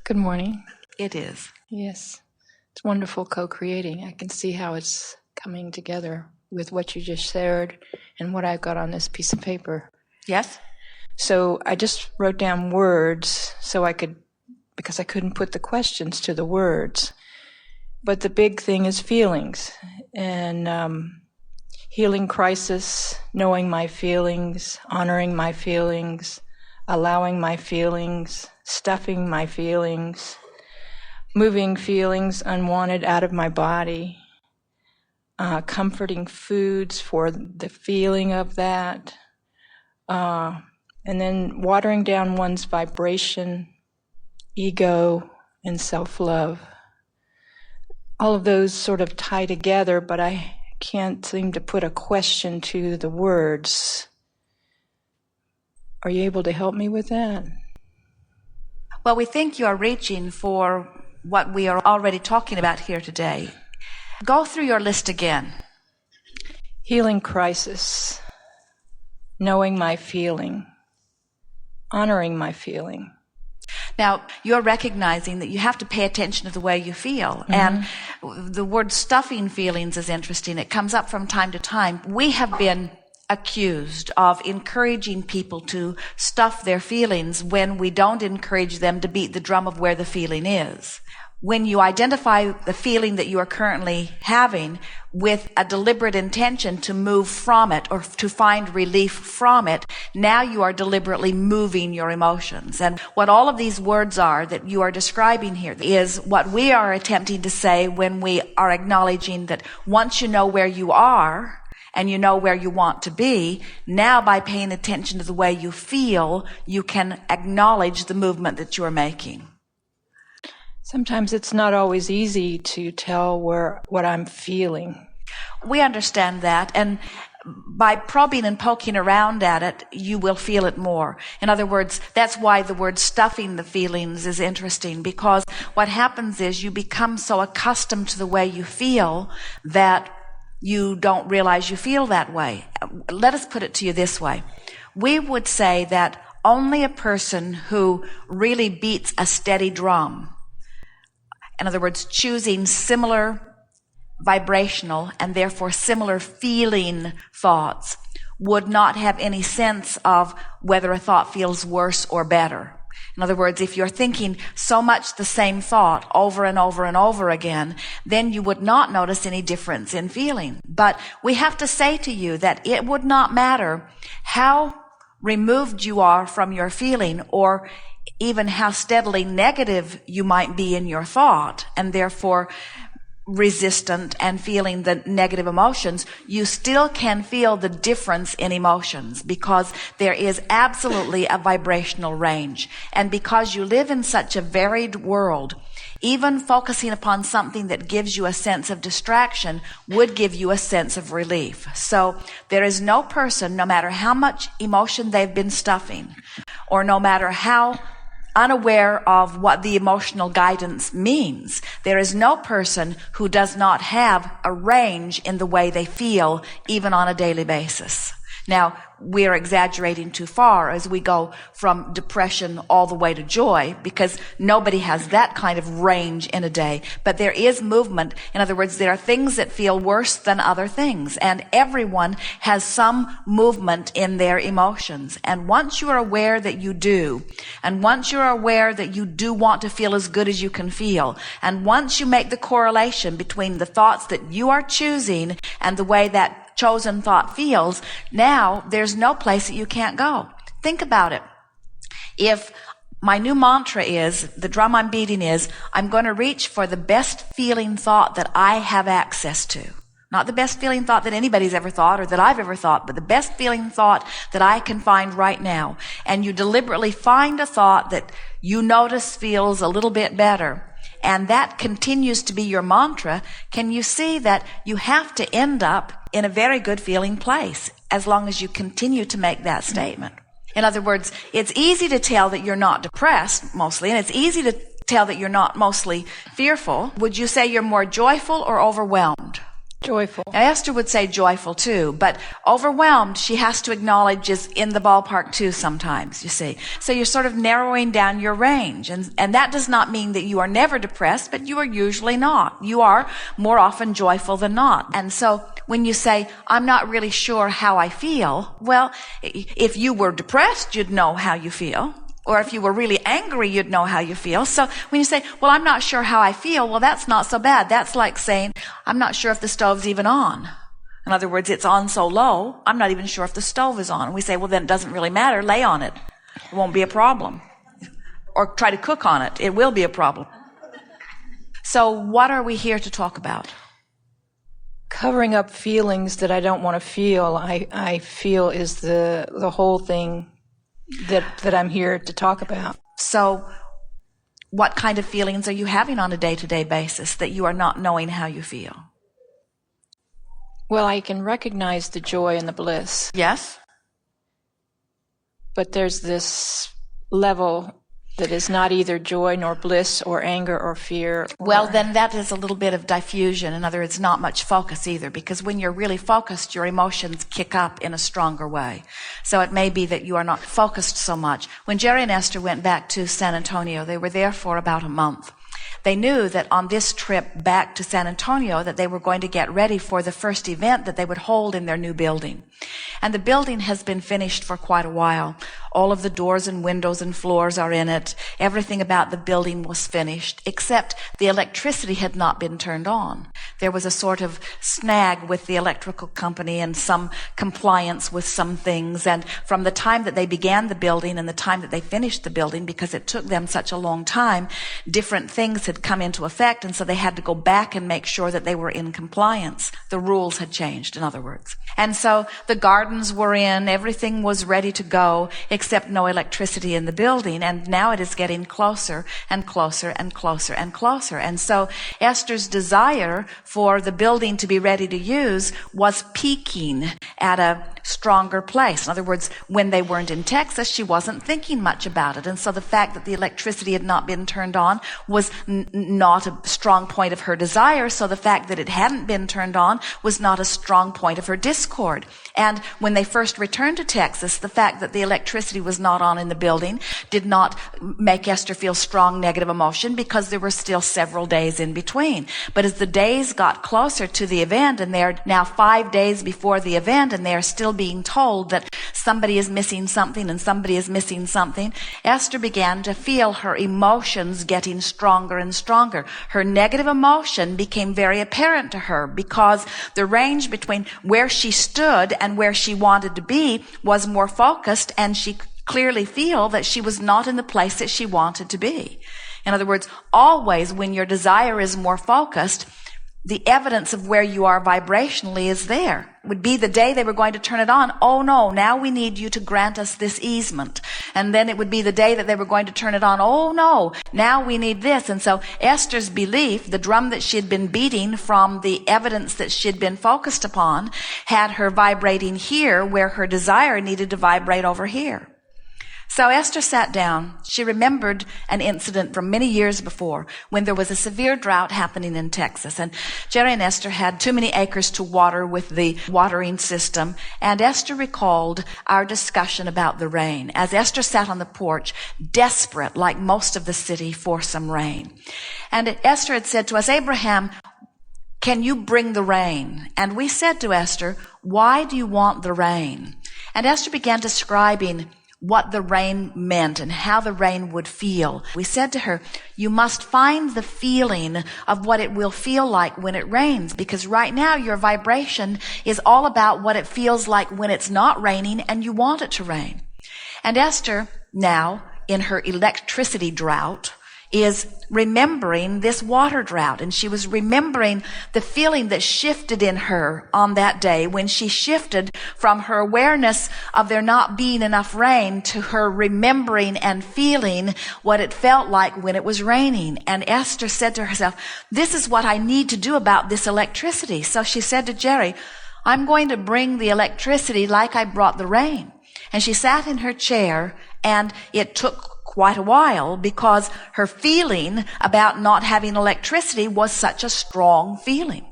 Good morning. It is. Yes, it's wonderful co-creating. I can see how it's coming together with what you just shared and what I've got on this piece of paper. Yes? So I just wrote down words because I couldn't put the questions to the words. But the big thing is feelings and healing crisis, knowing my feelings, honoring my feelings, allowing my feelings, stuffing my feelings, moving feelings unwanted out of my body, comforting foods for the feeling of that, and then watering down one's vibration, ego, and self-love. All of those sort of tie together, but I can't seem to put a question to the words. Are you able to help me with that? Well, we think you are reaching for what we are already talking about here today. Go through your list again. Healing crisis, knowing my feeling, honoring my feeling. Now, you're recognizing that you have to pay attention to the way you feel. Mm-hmm. And the word stuffing feelings is interesting. It comes up from time to time. We have been accused of encouraging people to stuff their feelings when we don't encourage them to beat the drum of where the feeling is. When you identify the feeling that you are currently having with a deliberate intention to move from it or to find relief from it, now you are deliberately moving your emotions. And what all of these words are that you are describing here is what we are attempting to say when we are acknowledging that once you know where you are and you know where you want to be, now by paying attention to the way you feel, you can acknowledge the movement that you are making. Sometimes it's not always easy to tell what I'm feeling. We understand that, and by probing and poking around at it, you will feel it more. In other words, that's why the word stuffing the feelings is interesting, because what happens is you become so accustomed to the way you feel that you don't realize you feel that way. Let us put it to you this way. We would say that only a person who really beats a steady drum, in other words, choosing similar vibrational and therefore similar feeling thoughts, would not have any sense of whether a thought feels worse or better. In other words, if you're thinking so much the same thought over and over and over again, then you would not notice any difference in feeling. But we have to say to you that it would not matter how removed you are from your feeling or even how steadily negative you might be in your thought, and therefore resistant and feeling the negative emotions, you still can feel the difference in emotions because there is absolutely a vibrational range. And because you live in such a varied world, even focusing upon something that gives you a sense of distraction would give you a sense of relief. So there is no person, no matter how much emotion they've been stuffing, or no matter how unaware of what the emotional guidance means, there is no person who does not have a range in the way they feel, even on a daily basis. Now, we're exaggerating too far as we go from depression all the way to joy, because nobody has that kind of range in a day. But there is movement. In other words, there are things that feel worse than other things. And everyone has some movement in their emotions. And once you are aware that you do, and once you're aware that you do want to feel as good as you can feel, and once you make the correlation between the thoughts that you are choosing and the way that chosen thought feels, now there's no place that you can't go. Think about it. If my new mantra is, the drum I'm beating is, I'm going to reach for the best feeling thought that I have access to. Not the best feeling thought that anybody's ever thought or that I've ever thought, but the best feeling thought that I can find right now. And you deliberately find a thought that you notice feels a little bit better, and that continues to be your mantra. Can you see that you have to end up in a very good feeling place as long as you continue to make that statement? In other words, it's easy to tell that you're not depressed mostly, and it's easy to tell that you're not mostly fearful. Would you say you're more joyful or overwhelmed? Joyful. Now, Esther would say joyful too, but overwhelmed, she has to acknowledge, is in the ballpark too sometimes, you see. So you're sort of narrowing down your range. And that does not mean that you are never depressed, but you are usually not. You are more often joyful than not. And so when you say, I'm not really sure how I feel, well, if you were depressed, you'd know how you feel. Or if you were really angry, you'd know how you feel. So when you say, well, I'm not sure how I feel, well, that's not so bad. That's like saying, I'm not sure if the stove's even on. In other words, it's on so low, I'm not even sure if the stove is on. And we say, well, then it doesn't really matter. Lay on it. It won't be a problem. Or try to cook on it. It will be a problem. So what are we here to talk about? Covering up feelings that I don't want to feel, I feel is the whole thing that I'm here to talk about. So what kind of feelings are you having on a day-to-day basis that you are not knowing how you feel? Well, I can recognize the joy and the bliss. Yes? But there's this level that is not either joy nor bliss or anger or fear. Well, then that is a little bit of diffusion. In other words, not much focus either, because when you're really focused, your emotions kick up in a stronger way. So it may be that you are not focused so much. When Jerry and Esther went back to San Antonio, they were there for about a month. They knew that on this trip back to San Antonio that they were going to get ready for the first event that they would hold in their new building. And the building has been finished for quite a while. All of the doors and windows and floors are in it. Everything about the building was finished, except the electricity had not been turned on. There was a sort of snag with the electrical company and some compliance with some things. And from the time that they began the building and the time that they finished the building, because it took them such a long time, different things had come into effect, and so they had to go back and make sure that they were in compliance. The rules had changed, in other words. And so the gardens were in, everything was ready to go, except no electricity in the building, and now it is getting closer and closer and closer and closer. And so Esther's desire for the building to be ready to use was peaking at a stronger place. In other words, when they weren't in Texas, she wasn't thinking much about it. And so the fact that the electricity had not been turned on was not a strong point of her desire. So the fact that it hadn't been turned on was not a strong point of her discord. And when they first returned to Texas, the fact that the electricity was not on in the building did not make Esther feel strong negative emotion, because there were still several days in between. But as the days got closer to the event, and they're now 5 days before the event, and they're still being told that somebody is missing something and somebody is missing something, Esther began to feel her emotions getting stronger and stronger. Her negative emotion became very apparent to her, because the range between where she stood and where she wanted to be was more focused, and she clearly feel that she was not in the place that she wanted to be. In other words, always when your desire is more focused, the evidence of where you are vibrationally is there. It would be the day they were going to turn it on. Oh no, now we need you to grant us this easement. And then it would be the day that they were going to turn it on. Oh no, now we need this. And so Esther's belief, the drum that she had been beating from the evidence that she had been focused upon, had her vibrating here where her desire needed to vibrate over here. So Esther sat down. She remembered an incident from many years before when there was a severe drought happening in Texas. And Jerry and Esther had too many acres to water with the watering system. And Esther recalled our discussion about the rain as Esther sat on the porch, desperate, like most of the city, for some rain. And Esther had said to us, Abraham, can you bring the rain? And we said to Esther, why do you want the rain? And Esther began describing what the rain meant and how the rain would feel. We said to her, you must find the feeling of what it will feel like when it rains, because right now your vibration is all about what it feels like when it's not raining and you want it to rain. And Esther, now in her electricity drought, is remembering this water drought, and she was remembering the feeling that shifted in her on that day when she shifted from her awareness of there not being enough rain to her remembering and feeling what it felt like when it was raining. And Esther said to herself, this is what I need to do about this electricity. So she said to Jerry, I'm going to bring the electricity like I brought the rain. And she sat in her chair, and it took quite a while, because her feeling about not having electricity was such a strong feeling.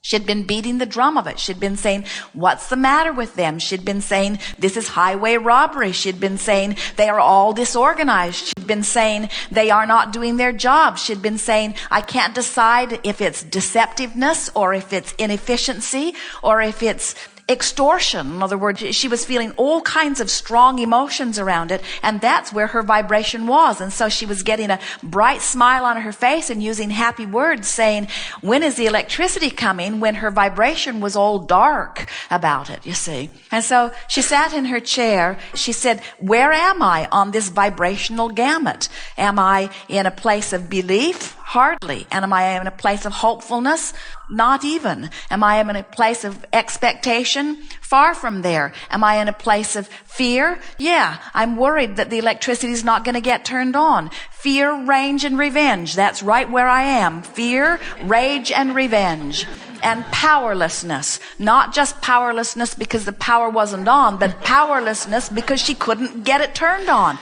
She'd been beating the drum of it. She'd been saying, what's the matter with them? She'd been saying, this is highway robbery. She'd been saying, they are all disorganized. She'd been saying, they are not doing their job. She'd been saying, I can't decide if it's deceptiveness or if it's inefficiency or if it's extortion. In other words, she was feeling all kinds of strong emotions around it, and that's where her vibration was. And so she was getting a bright smile on her face and using happy words, saying, when is the electricity coming? When her vibration was all dark about it, you see. And so she sat in her chair. She said, where am I on this vibrational gamut? Am I in a place of belief? Hardly. And am I in a place of hopefulness? Not even. Am I in a place of expectation? Far from there. Am I in a place of fear? Yeah. I'm worried that the electricity is not going to get turned on. Fear, rage, and revenge. That's right where I am. Fear, rage, and revenge. And powerlessness. Not just powerlessness because the power wasn't on, but powerlessness because she couldn't get it turned on.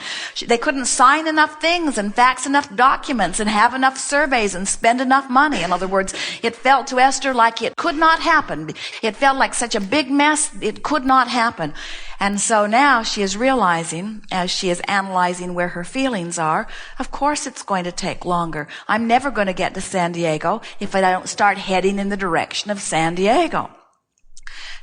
They couldn't sign enough things and fax enough documents and have enough surveys and spend enough money. In other words, it felt to Esther like it could not happen. It felt like such a big mess, it could not happen. And so now she is realizing, as she is analyzing where her feelings are, of course it's going to take longer. I'm never going to get to San Diego if I don't start heading in the direction of San Diego.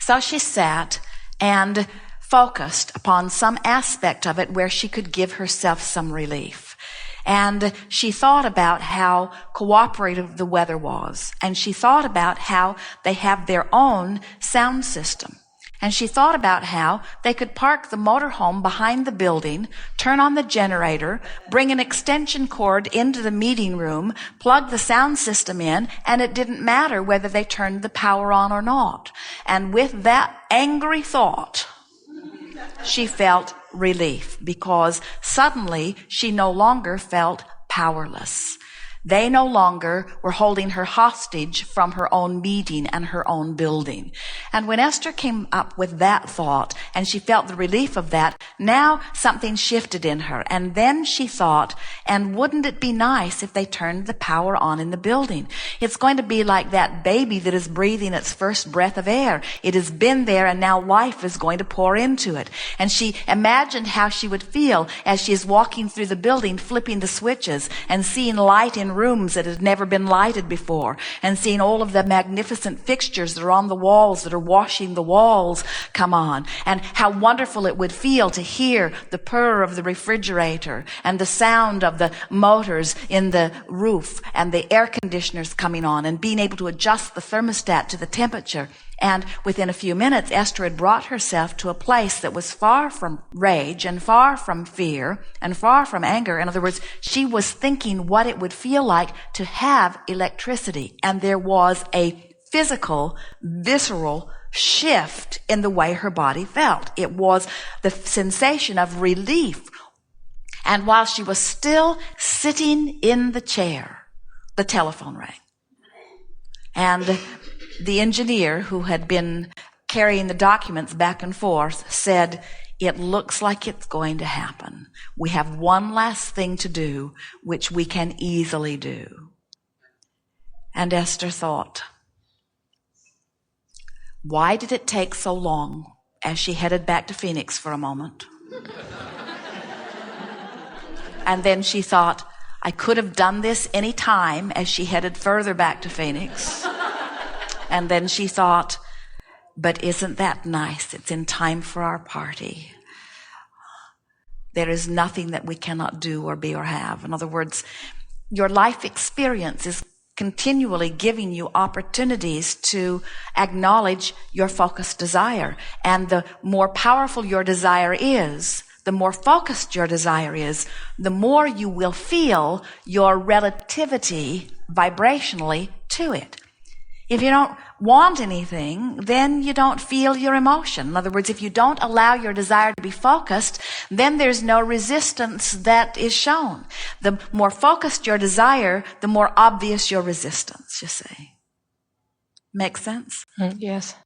So she sat and focused upon some aspect of it where she could give herself some relief. And she thought about how cooperative the weather was. And she thought about how they have their own sound system. And she thought about how they could park the motorhome behind the building, turn on the generator, bring an extension cord into the meeting room, plug the sound system in, and it didn't matter whether they turned the power on or not. And with that angry thought, she felt relief because suddenly she no longer felt powerless. They no longer were holding her hostage from her own meeting and her own building. And when Esther came up with that thought and she felt the relief of that, now something shifted in her. And then she thought, and wouldn't it be nice if they turned the power on in the building? It's going to be like that baby that is breathing its first breath of air. It has been there and now life is going to pour into it. And she imagined how she would feel as she is walking through the building, flipping the switches and seeing light in rooms that had never been lighted before, and seeing all of the magnificent fixtures that are on the walls that are washing the walls come on, and how wonderful it would feel to hear the purr of the refrigerator and the sound of the motors in the roof and the air conditioners coming on and being able to adjust the thermostat to the temperature. And within a few minutes, Esther had brought herself to a place that was far from rage and far from fear and far from anger. In other words, she was thinking what it would feel like to have electricity. And there was a physical, visceral shift in the way her body felt. It was the sensation of relief. And while she was still sitting in the chair, the telephone rang. And the engineer who had been carrying the documents back and forth said, it looks like it's going to happen. We have one last thing to do, which we can easily do. And Esther thought, why did it take so long, as she headed back to Phoenix for a moment? And then she thought, I could have done this any time, as she headed further back to Phoenix. And then she thought, but isn't that nice? It's in time for our party. There is nothing that we cannot do or be or have. In other words, your life experience is continually giving you opportunities to acknowledge your focused desire. And the more powerful your desire is, the more focused your desire is, the more you will feel your relativity vibrationally to it. If you don't want anything, then you don't feel your emotion. In other words, if you don't allow your desire to be focused, then there's no resistance that is shown. The more focused your desire, the more obvious your resistance, you see. Make sense? Yes.